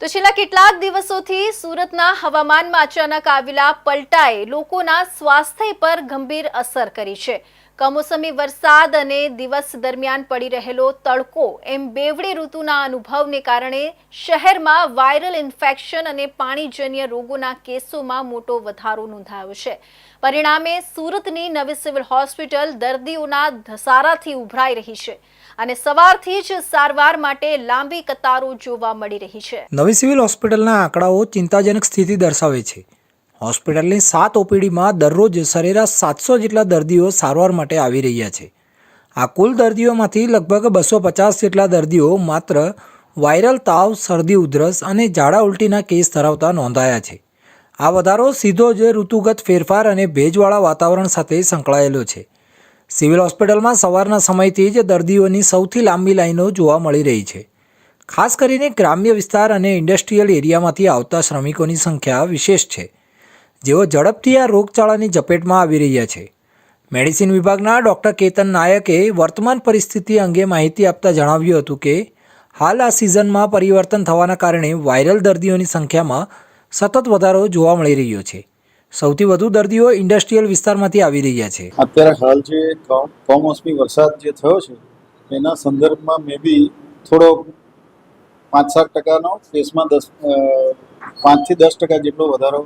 તો છેલ્લા કેટલાક દિવસોથી સુરતના હવામાનમાં અચાનક આવેલા પલટાએ લોકોના સ્વાસ્થ્ય પર ગંભીર અસર કરી છે। કમોસમી વરસાદ અને દિવસ દરમિયાન પડી રહેલો તડકો એમ બેવડી ઋતુના અનુભવને કારણે શહેરમાં વાયરલ ઇન્ફેક્શન અને પાણીજન્ય રોગોના કેસોમાં મોટો વધારો નોંધાયો છે। પરિણામે સુરતની નવી સિવિલ હોસ્પિટલ દર્દીઓના ધસારાથી ઉભરાઈ રહી છે અને સવારથી જ સારવાર માટે લાંબી કતારો જોવા મળી રહી છે। નવી સિવિલ હોસ્પિટલના આંકડાઓ ચિંતાજનક સ્થિતિ દર્શાવે છે। હોસ્પિટલની 7 ઓપીડીમાં દરરોજ સરેરાશ 700 જેટલા દર્દીઓ સારવાર માટે આવી રહ્યા છે। આ કુલ દર્દીઓમાંથી લગભગ 250 જેટલા દર્દીઓ માત્ર વાયરલ તાવ, શરદી, ઉધરસ અને ઝાડા ઉલટીના કેસ ધરાવતા નોંધાયા છે। આ વધારો સીધો જ ઋતુગત ફેરફાર અને ભેજવાળા વાતાવરણ સાથે સંકળાયેલો છે। સિવિલ હોસ્પિટલમાં સવારના સમયથી જ દર્દીઓની સૌથી લાંબી લાઈનો જોવા મળી રહી છે। ખાસ કરીને ગ્રામ્ય વિસ્તાર અને ઇન્ડસ્ટ્રીયલ એરિયામાંથી આવતા શ્રમિકોની સંખ્યા વિશેષ છે, જેઓ ઝડપથી આ રોગચાળાની ઝપેટમાં આવી રહ્યા છે। મેડિસિન વિભાગના ડૉક્ટર કેતન નાયકે વર્તમાન પરિસ્થિતિ અંગે માહિતી આપતા જણાવ્યું હતું કે હાલ આ સિઝનમાં પરિવર્તન થવાના કારણે વાયરલ દર્દીઓની સંખ્યામાં સતત વધારો જોવા મળી રહ્યો છે। સૌથી વધુ દર્દીઓ ઇન્ડસ્ટ્રીયલ વિસ્તારમાંથી આવી રહ્યા છે। અત્યારે હાલ જે કમોસમી વરસાદ જે થયો છે એના સંદર્ભમાં મે બી થોડો 5-7% કેસમાં 5 થી 10% જેટલો વધારો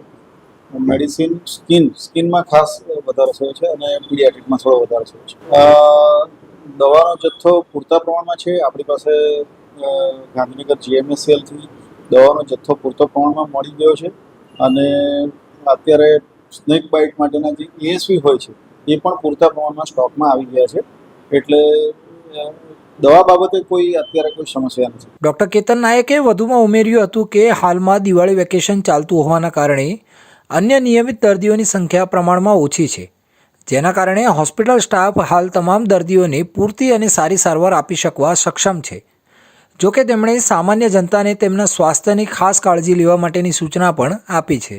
મેડિસિન સ્કિનમાં ખાસ વધારો થયો છે અને પીડિયાટ્રિકમાં થોડો વધારો થયો છે। દવાનો જથ્થો પૂરતા પ્રમાણમાં છે। આપણી પાસે ગાંધીનગર GMSCLથી દવાનો જથ્થો પૂરતા પ્રમાણમાં મળી ગયો છે અને અત્યારે સ્નેક બાઇટ માટેના જે ESV હોય છે એ પણ પૂરતા પ્રમાણમાં સ્ટોકમાં આવી ગયા છે, એટલે દવા બાબતે અત્યારે કોઈ સમસ્યા નથી। ડૉક્ટર કેતન નાયકે વધુમાં ઉમેર્યું હતું કે હાલમાં દિવાળી વેકેશન ચાલતું હોવાના કારણે અન્ય નિયમિત દર્દીઓની સંખ્યા પ્રમાણમાં ઓછી છે, જેના કારણે હોસ્પિટલ સ્ટાફ હાલ તમામ દર્દીઓને પૂરતી અને સારી સારવાર આપી શકવા સક્ષમ છે। જોકે તેમણે સામાન્ય જનતાને તેમના સ્વાસ્થ્યની ખાસ કાળજી લેવા માટેની સૂચના પણ આપી છે।